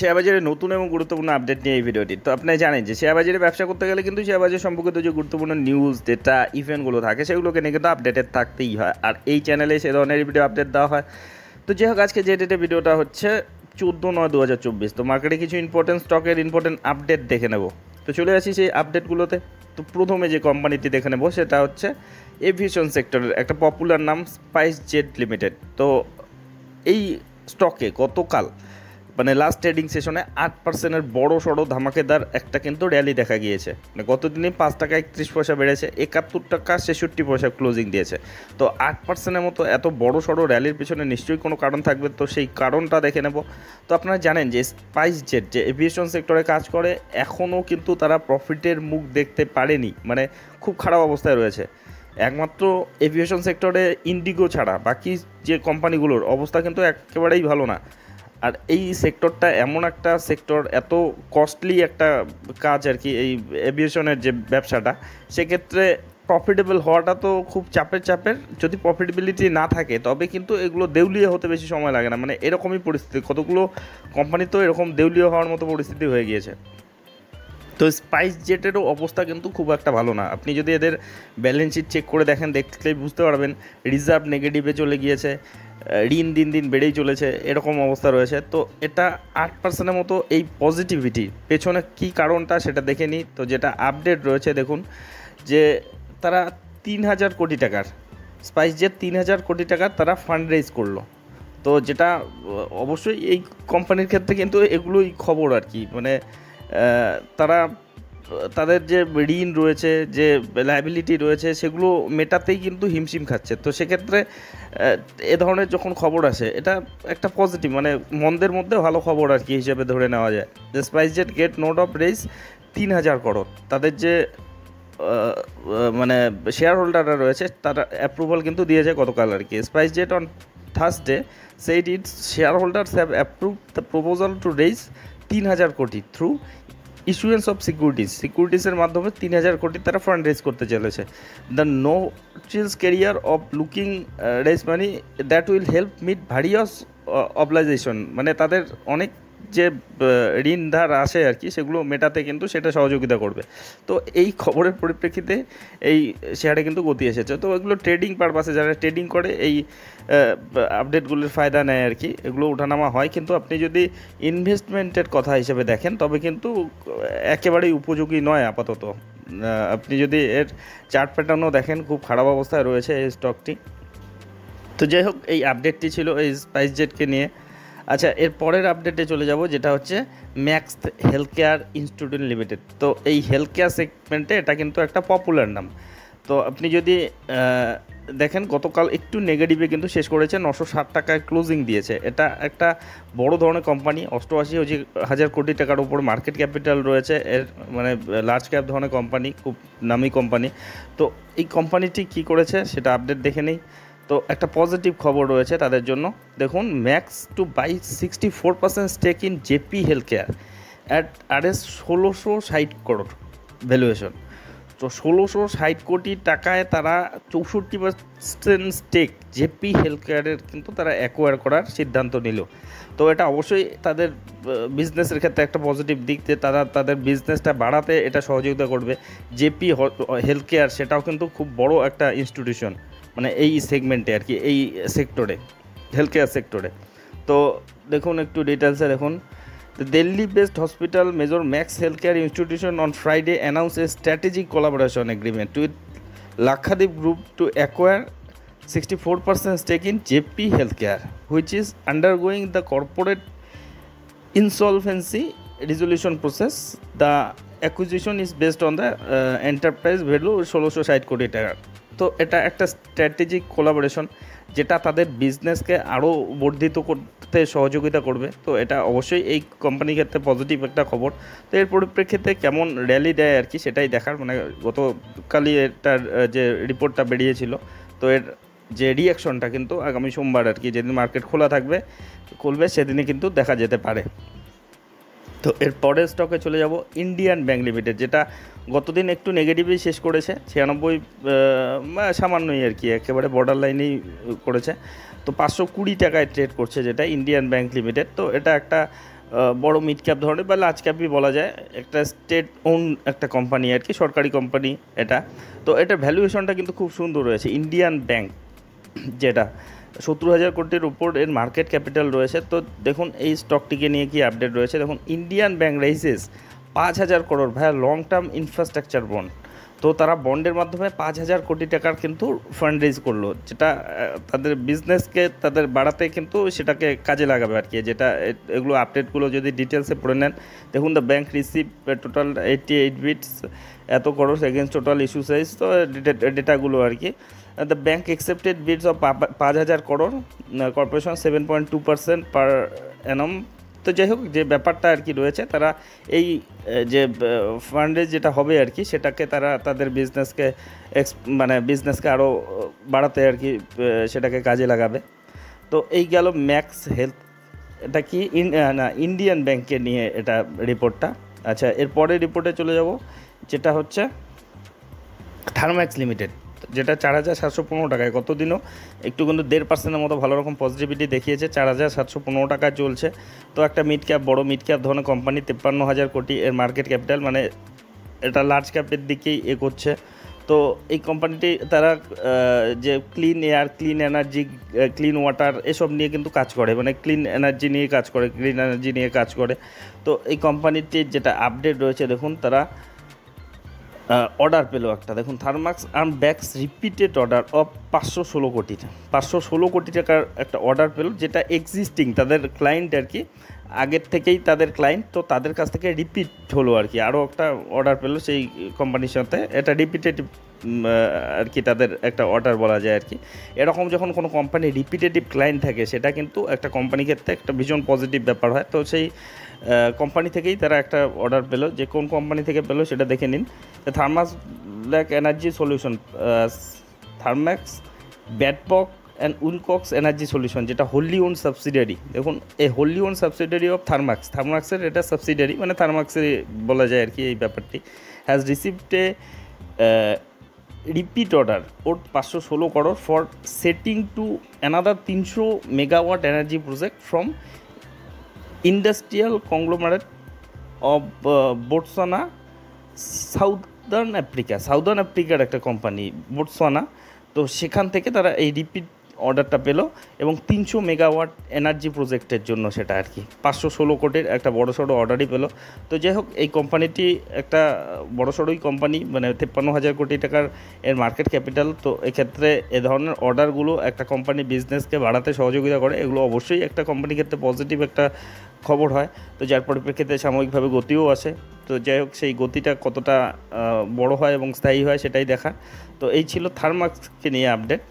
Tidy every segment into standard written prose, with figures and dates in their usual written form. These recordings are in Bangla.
শেয়ার বাজারে নতুন এবং গুরুত্বপূর্ণ আপডেট নিয়ে এই ভিডিওটি। তো আপনি জানেন যে শেয়ার বাজারে ব্যবসা করতে গেলে কিন্তু শেয়ার বাজার সম্পর্কিত যে গুরুত্বপূর্ণ নিউজ, ডেটা, ইভেন্টগুলো থাকে সেগুলোকে নিয়ে কিন্তু আপডেটেড থাকতেই হয়, আর এই চ্যানেলে সে ধরনের ভিডিও আপডেট দেওয়া হয়। তো যাই হোক, আজকে যে ডেটে ভিডিওটা হচ্ছে 14/9/2024। তো মার্কেটে কিছু ইম্পর্টেন্ট স্টকের ইম্পর্টেন্ট আপডেট দেখে নেব। তো চলে আসি সেই আপডেটগুলোতে। তো প্রথমে যে কোম্পানিটি দেখে নেব সেটা হচ্ছে এভিয়েশন সেক্টরের একটা পপুলার নাম স্পাইস জেট লিমিটেড। তো এই স্টকে গতকাল মানে লাস্ট ট্রেডিং সেশনে 8%-এর বড় সড়ো ধামাকেদার একটা কিন্তু র্যালি দেখা গিয়েছে। মানে গতদিনে 5 টাকা 31 পয়সা বেড়েছে, 71 টাকা 66 পয়সা ক্লোজিং দিয়েছে। তো 8%-এর মতো এত বড় সড়ো র্যালির পিছনে নিশ্চয়ই কোনো কারণ থাকবে, তো সেই কারণটা দেখে নেব। তো আপনারা জানেন যে স্পাইস জেট যে এভিয়েশন সেক্টরে কাজ করে, এখনও কিন্তু তারা প্রফিটের মুখ দেখতে পারেনি, মানে খুব খারাপ অবস্থায় রয়েছে। একমাত্র এভিয়েশন সেক্টরে ইন্ডিগো ছাড়া বাকি যে কোম্পানিগুলোর অবস্থা কিন্তু একেবারেই ভালো না। আর এই সেক্টরটা এমন একটা সেক্টর, এত কস্টলি একটা কাজ আর কি, এই এভিয়েশনের যে ব্যবসাটা, সেক্ষেত্রে প্রফিটেবল হওয়াটা তো খুব চাপের। যদি প্রফিটেবিলিটি না থাকে তবে কিন্তু এগুলো দেউলিয়া হতে বেশি সময় লাগে না, মানে এরকমই পরিস্থিতি। কতগুলো কোম্পানি তো এরকম দেউলিয়া হওয়ার মতো পরিস্থিতি হয়ে গিয়েছে। তো স্পাইস জেটেরও অবস্থা কিন্তু খুব একটা ভালো না। আপনি যদি এদের ব্যালেন্স শিট চেক করে দেখেন, দেখলেই বুঝতে পারবেন রিজার্ভ নেগেটিভে চলে গিয়েছে, ঋণ দিন দিন বেড়েই চলেছে, এরকম অবস্থা রয়েছে। তো এটা 8%-এর মতো এই পজিটিভিটি পেছনে কী কারণটা সেটা দেখে নিই। তো যেটা আপডেট রয়েছে দেখুন, যে তারা 3,000 কোটি টাকার, স্পাইস জেট 3,000 কোটি টাকার তারা ফান্ড রেজ করলো। তো যেটা অবশ্যই এই কোম্পানির ক্ষেত্রে কিন্তু এগুলোই খবর আর কি, মানে তারা তাদের যে ঋণ রয়েছে, যে লায়াবিলিটি রয়েছে, সেগুলো মেটাতেই কিন্তু হিমশিম খাচ্ছে। তো সেক্ষেত্রে এ ধরনের যখন খবর আসে, এটা একটা পজিটিভ, মানে মন্দের মধ্যে ভালো খবর আর কি হিসেবে ধরে নেওয়া যায়। যে SpiceJet get nod of raise 3,000 crore, তাদের যে মানে শেয়ার হোল্ডাররা রয়েছে তারা অ্যাপ্রুভাল কিন্তু দিয়েছে গতকাল আর কি। Spice jet on Thursday said its shareholders have approved the proposal to raise 3,000 কোটি থ্রু ইস্যুয়েন্স অফ সিকিউরিটিসের মাধ্যমে 3,000 কোটি তারা ফান্ড রেজ করতে চলেছে। The no chills carrier of looking raise money that will help meet various obligation, মানে তাদের অনেক যে ঋণ ধার আসে আর কি, সেগুলো মেটাতে কিন্তু সেটা সহযোগিতা করবে। তো এই খবরের পরিপ্রেক্ষিতে এই শেয়ারে কিন্তু গতি এসেছে। তো এগুলো ট্রেডিং পারপাসে যারা ট্রেডিং করে এই আপডেটগুলোর ফায়দা নেয় আর কি, এগুলো ওঠানামা হয়। কিন্তু আপনি যদি ইনভেস্টমেন্টের কথা হিসেবে দেখেন তবে কিন্তু একেবারেই উপযোগী নয় আপাতত। আপনি যদি এর চার্ট প্যাটার্নও দেখেন, খুব খারাপ অবস্থায় রয়েছে এই স্টকটি। তো যাই হোক, এই আপডেটটি ছিল এই স্পাইস জেটকে নিয়ে। আচ্ছা, এর পরের আপডেটে চলে যাব, যেটা হচ্ছে max health care institute limited. তো এই হেলথ কেয়ার সেগমেন্টে এটা কিন্তু একটা পপুলার নাম। তো আপনি যদি দেখেন, গতকাল একটু নেগেটিভে কিন্তু শেষ করেছে, 960 টাকায় ক্লোজিং দিয়েছে। এটা একটা বড় ধরনের কোম্পানি, 88,000 কোটি টাকার উপর মার্কেট ক্যাপিটাল রয়েছে এর, মানে লার্জ ক্যাপ ধরনের কোম্পানি, খুব নামি কোম্পানি। তো এই কোম্পানিটি কী করেছে সেটা আপডেট দেখে নেই। তো একটা পজিটিভ খবর রয়েছে তাদের জন্য। দেখুন, Max to buy 64% stake in Jaypee health care at RS 1,660 crore valuation. তো 1,660 কোটি টাকায় তারা 64% স্টেক জেপি হেলথ কেয়ারের কিন্তু তারা অ্যাকোয়ার করার সিদ্ধান্ত নিল। তো এটা অবশ্যই তাদের বিজনেসের ক্ষেত্রে একটা পজিটিভ দিক, যে তারা তাদের বিজনেসটা বাড়াতে এটা সহযোগিতা করবে। জেপি হেলথ কেয়ার সেটাও কিন্তু খুব বড় একটা ইনস্টিটিউশন, মানে এই সেগমেন্টে আর কি, এই সেক্টরে, হেলথ কেয়ার সেক্টরে। তো দেখুন একটু ডিটেলসে দেখুন। The Delhi-based hospital Major Max Healthcare Institution on Friday announced a strategic collaboration agreement with Lakshadweep Group to acquire 64% stake in JP Healthcare, which is undergoing the corporate insolvency resolution process. The acquisition is based on the enterprise value 1,660 কোটি টাকা। তো এটা একটা স্ট্র্যাটেজিক কোলাবোরেশন, যেটা তাদের বিজনেসকে আরও বর্ধিত করতে সহযোগিতা করবে। তো এটা অবশ্যই এই কোম্পানির ক্ষেত্রে পজিটিভ একটা খবর। তো এর পরিপ্রেক্ষিতে কেমন র্যালি দেয় আর কি সেটাই দেখার, মানে গতকালই এটার যে রিপোর্টটা বেরিয়েছিল, তো এর যে রিয়াকশনটা কিন্তু আগামী সোমবার আর কি, যেদিন মার্কেট খুলবে সেদিনই কিন্তু দেখা যেতে পারে। তো এর পরের স্টকে চলে যাব, ইন্ডিয়ান ব্যাংক লিমিটেড, যেটা গতদিন একটু নেগেটিভই শেষ করেছে, 96 সামান্যই আর কি, একেবারে বর্ডার লাইনেই করেছে। তো 520 টাকায় ট্রেড করছে যেটা ইন্ডিয়ান ব্যাংক লিমিটেড। তো এটা একটা বড় মিড ক্যাপ ধরনের বা লার্জ ক্যাপই বলা যায়, একটা স্টেট ওন একটা কোম্পানি আর কি, সরকারি কোম্পানি এটা। তো এটার ভ্যালুয়েশনটা কিন্তু খুব সুন্দর রয়েছে। ইন্ডিয়ান ব্যাংক যেটা 70,000 কোটির উপর এর মার্কেট ক্যাপিটাল রয়েছে। তো দেখুন এই স্টকটিকে নিয়ে কি আপডেট রয়েছে, দেখুন ইন্ডিয়ান ব্যাংক রাইজেস 5,000 করোড় ভাইয়া লং টার্ম ইনফ্রাস্ট্রাকচার বন্ড। তো তারা বন্ডের মাধ্যমে 5,000 কোটি টাকার কিন্তু ফান্ড রেজ করলো, যেটা তাদের বিজনেসকে তাদের বাড়াতে কিন্তু সেটাকে কাজে লাগাবে আর কি। যেটা এগুলো আপডেটগুলো যদি ডিটেলসে পড়ে নেন, দেখুন the bank receive total 88 bits এত crore against total issue size. তো ডেটাগুলো আর কি, the bank accepted bids of 5,000 crore, corporation 7.2% per annum. তো যাই হোক, যে ব্যাপারটা আর কি রয়েছে, তারা এই যে ফান্ডে যেটা হবে আর কি, সেটাকে তারা তাদের বিজনেসকে মানে বিজনেসকে আরও বাড়াতে আর কি সেটাকে কাজে লাগাবে। তো এই গেল ম্যাক্স হেলথ, এটা কি না ইন্ডিয়ান ব্যাংকে নিয়ে এটা রিপোর্টটা। আচ্ছা, এরপরে রিপোর্টে চলে যাব, যেটা হচ্ছে থার্ম্যাক্স লিমিটেড, যেটা 4,715 টাকায় কতদিনও একটু কিন্তু 1.5% মতো ভালো রকম পজিটিভিটি দেখিয়েছে, 4,715 টাকায় চলছে। তো একটা মিড ক্যাপ, বড় মিড ক্যাপ ধরনের কোম্পানি, 53,000 কোটি এর মার্কেট ক্যাপিটাল, মানে এটা লার্জ ক্যাপের দিকেই এগোচ্ছে। তো এই কোম্পানিটি তারা যে clean air, clean energy, clean water এসব নিয়ে কিন্তু কাজ করে, মানে ক্লিন এনার্জি নিয়ে কাজ করে, ক্লিন এনার্জি নিয়ে কাজ করে। তো এই কোম্পানিটির যেটা আপডেট রয়েছে, দেখুন তারা অর্ডার পেলো একটা, দেখুন Thermax arm backs repeated order of 516 কোটি টাকার একটা অর্ডার পেলো, যেটা এক্সিস্টিং তাদের ক্লায়েন্ট আর কি, আগের থেকেই তাদের ক্লায়েন্ট, তো তাদের কাছ থেকে রিপিট হলো আর কি, আরও একটা অর্ডার পেলো সেই কোম্পানির সাথে। এটা রিপিটেটিভ আর কি তাদের একটা অর্ডার বলা যায় আর কি। এরকম যখন কোনো কোম্পানি রিপিটেটিভ ক্লায়েন্ট থাকে, সেটা কিন্তু একটা কোম্পানির ক্ষেত্রে একটা ভীষণ পজিটিভ ব্যাপার হয়। তো সেই কোম্পানি থেকেই তারা একটা অর্ডার পেলো, যে কোন কোম্পানি থেকে পেলো সেটা দেখে নিন। Thermax black energy solution, Thermax Babcock and Wilcox energy solution, যেটা হোলি ওন সাবসিডিয়ারি। দেখুন এই হোলি ওন সাবসিডিয়ারি অফ থার্মাক্সের এটা সাবসিডিয়ারি, মানে থার্মাক্সের বলা যায় আর কি এই ব্যাপারটি, has received a repeat order or 516 crore for setting to another 300 megawatt energy project from industrial conglomerate of Botswana, southern আফ্রিকার একটা কোম্পানি বোটসওয়ানা। তো সেখান থেকে তারা এই রিপিট অর্ডারটা পেলো, এবং 300 মেগাওয়াট এনার্জি প্রজেক্টের জন্য সেটা আর কি 516 কোটির একটা বড়সড় অর্ডারই পেলো। তো যাই হোক, এই কোম্পানিটি একটা বড়সড়ই কোম্পানি, মানে 53,000 কোটি টাকার এর মার্কেট ক্যাপিটাল। তো এক্ষেত্রে এ ধরনের অর্ডারগুলো একটা কোম্পানি বিজনেসকে বাড়াতে সহযোগিতা করে, এগুলো অবশ্যই একটা কোম্পানির ক্ষেত্রে পজিটিভ একটা খবর হয়। তো যার পরিপ্রেক্ষিতে সাময়িকভাবে গতিও আসে। তো যাই হোক, সেই গতিটা কতটা বড় হয় এবং স্থায়ী হয় সেটাই দেখা। তো এই ছিল থার্মাক্সকে নিয়ে আপডেট।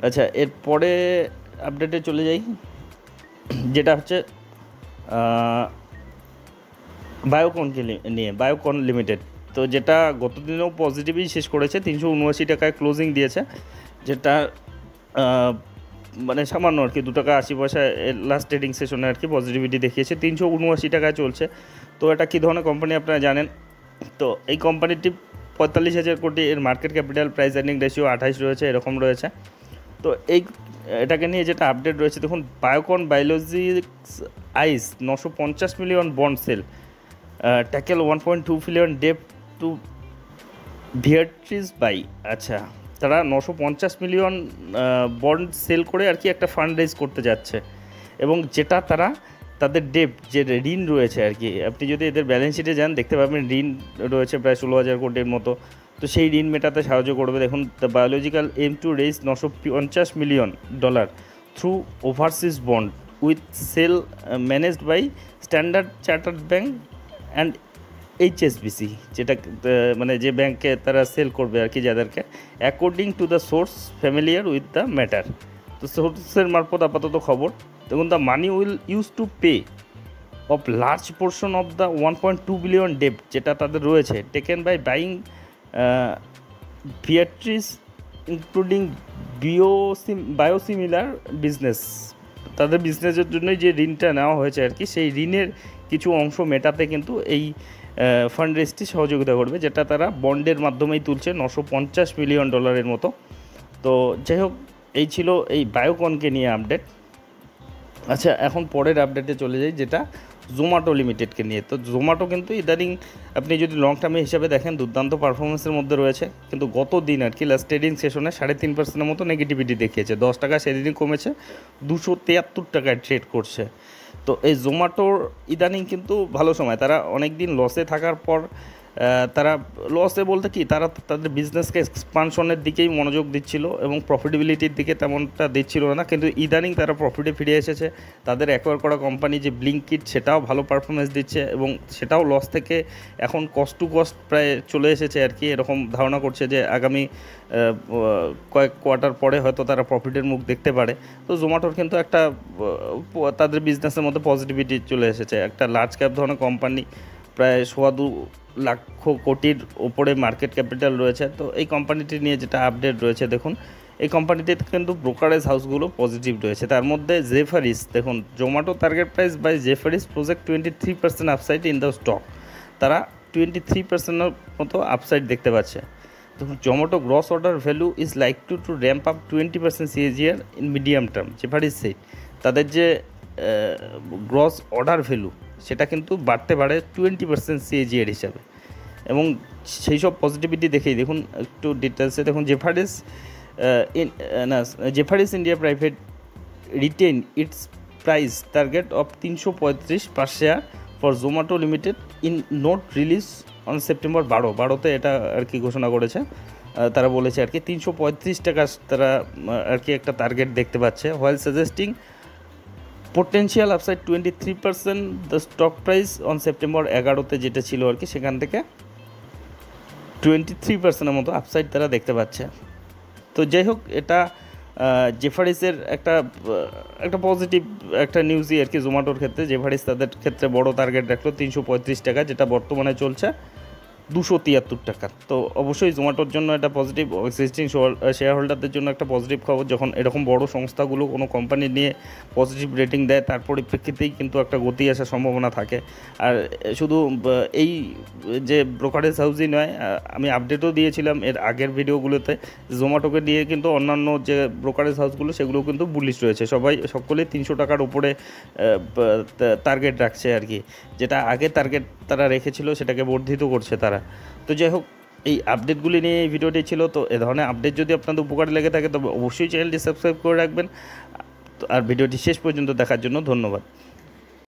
আচ্ছা, এরপরে আপডেটে চলে যাই, যেটা হচ্ছে বায়োকনকে নিয়ে, বায়োকন লিমিটেড। তো যেটা গত দিনেও পজিটিভই শেষ করেছে, 379 টাকায় ক্লোজিং দিয়েছে, যেটা মানে সামান্য আর কি 2 টাকা 80 পয়সা লাস্ট ট্রেডিং সেশনে আর কি পজিটিভিটি দেখিয়েছে, 379 টাকায় চলছে। তো এটা কী ধরনের কোম্পানি আপনারা জানেন। তো এই কোম্পানিটি 45,000 কোটি এর market capital, price earning ratio 28 রয়েছে, এরকম রয়েছে। তো এটাকে নিয়ে যেটা আপডেট রয়েছে, দেখুন Biocon Biologics eyes 950 million bond sale, tackle 1.2 billion debt to Viatris buy. আচ্ছা, তারা 950 মিলিয়ন বন্ড সেল করে আর কি একটা ফান্ড রেজ করতে যাচ্ছে, এবং যেটা তারা তাদের ডেপ যে ঋণ রয়েছে আর কি, আপনি যদি এদের ব্যালেন্স শিটে যান দেখতে পাবেন ঋণ রয়েছে প্রায় 16,000 কোটির মতো। তো সেই ঋণ মেটাতে সাহায্য করবে। দেখুন the biological M to raise $950 million through overseas bond with sale managed by Standard Chartered bank and HSBC, যেটা মানে যে ব্যাংকে তারা সেল করবে আর কি যাদেরকে, according to the source familiar with the matter. তো সোর্সের মারফত আপাতত খবর। দেখুন the money will use to pay off large portion of the 1.2 billion debt, যেটা তাদের রয়েছে, taken by buying Viatris including biosimilar business. তাদের বিজনেসের জন্যই যে ঋণটা নেওয়া হয়েছে আর কি, সেই ঋণের কিছু অংশ মেটাতে কিন্তু এই ফান্ড রেজটি সহযোগিতা করবে, যেটা তারা বন্ডের মাধ্যমেই তুলছে $950 মিলিয়ন মতো। তো যাই হোক, এই ছিল এই বায়োকনকে নিয়ে আপডেট। আচ্ছা, এখন পরের আপডেটে চলে যাই, যেটা জোম্যাটো লিমিটেডকে নিয়ে। তো জোম্যাটো কিন্তু ইদানিং আপনি যদি লং টার্মে হিসাবে দেখেন দুর্দান্ত পারফরমেন্সের মধ্যে রয়েছে, কিন্তু গত দিন আর কি লাস্ট ট্রেডিং সেশনে 3.5% মতো নেগেটিভিটি দেখিয়েছে। 10 টাকা সেদিনই কমেছে, 273 টাকায় ট্রেড করছে। তো এই জোম্যাটোর ইদানিং কিন্তু ভালো সময়, তারা অনেক দিন লসে থাকার পর তারা লসে বলতে কি, তারা তাদের বিজনেসকে এক্সপানশনের দিকেই মনোযোগ দিচ্ছিল এবং প্রফিটেবিলিটির দিকে তেমনটা দিচ্ছিল না, কিন্তু ইদানিং তারা প্রফিটে ফিরে এসেছে। তাদের অ্যাকোয়ার করা কোম্পানি যে ব্লিঙ্কিট, সেটাও ভালো পারফরমেন্স দিচ্ছে এবং সেটাও লস থেকে এখন কস্ট টু কস্ট প্রায় চলে এসেছে আর কি। এরকম ধারণা করছে যে আগামী কয়েক কোয়ার্টার পরে হয়তো তারা প্রফিটের মুখ দেখতে পারে। তো জোম্যাটোর কিন্তু একটা তাদের বিজনেসের মধ্যে পজিটিভিটি চলে এসেছে। একটা লার্জ ক্যাপ ধরনের কোম্পানি, প্রায় 2.25 লাখ কোটির ওপরে মার্কেট ক্যাপিটাল রয়েছে। তো এই কোম্পানিটি নিয়ে যেটা আপডেট রয়েছে দেখুন, এই কোম্পানিটিতে কিন্তু ব্রোকারেজ হাউসগুলো পজিটিভ রয়েছে। তার মধ্যে জেফারিস, দেখুন Zomato target price by Jefferies project 23% upside in the stock. তারা 23%-এর মতো আপসাইড দেখতে পাচ্ছে। দেখুন Zomato gross order value is like to ramp up 20% CAGR in medium term. Jefferies set তাদের যে গ্রস অর্ডার ভ্যালু সেটা কিন্তু বাড়তে পারে 20% CAGR হিসাবে, এবং সেই সব পজিটিভিটি দেখেই দেখুন একটু ডিটেলসে দেখুন। Jefferies India private retained its price target of 335 per share for Zomato limited in note release on September 12তে এটা আর কি ঘোষণা করেছে। তারা বলেছে আর কি 335 টাকা তারা আর কি একটা টার্গেট দেখতে পাচ্ছে, while suggesting potential upside 23%। The stock price on September 11তে যেটা ছিল আর কি, সেখান থেকে 23%-এর মতো আপসাইড তারা দেখতে পাচ্ছে। তো যাই হোক, এটা জেফারিসের একটা পজিটিভ একটা নিউজই আর কি জোম্যাটোর ক্ষেত্রে। জেফারিস তাদের ক্ষেত্রে বড় টার্গেট রাখলো 335 টাকা, যেটা বর্তমানে চলছে 273 টাকা। তো অবশ্যই জোম্যাটোর জন্য এটা পজিটিভ, এক্সিস্টিং শেয়ার হোল্ডারদের জন্য একটা পজিটিভ খবর। যখন এরকম বড় সংস্থাগুলো কোনো কোম্পানি নিয়ে পজিটিভ রেটিং দেয়, তার পরিপ্রেক্ষিতেই কিন্তু একটা গতি আসার সম্ভাবনা থাকে। আর শুধু এই যে ব্রোকারেজ হাউসই নয়, আমি আপডেটও দিয়েছিলাম এর আগের ভিডিওগুলোতে, জোম্যাটোকে নিয়ে কিন্তু অন্যান্য যে ব্রোকারেজ হাউসগুলো সেগুলো কিন্তু বুলিশ রয়েছে। সকলেই 300 টাকার উপরে টার্গেট রাখছে আর কি, যেটা আগে টার্গেট তারা রেখেছিল সেটাকে বর্ধিত করছে তারা। তো যাই হোক, এই আপডেটগুলি নিয়ে এই ভিডিওটি ছিল। তো এ ধরনের আপডেট যদি আপনাদের উপকারে লেগে থাকে তবে অবশ্যই চ্যানেলটি সাবস্ক্রাইব করে রাখবেন। আর ভিডিওটি শেষ পর্যন্ত দেখার জন্য ধন্যবাদ।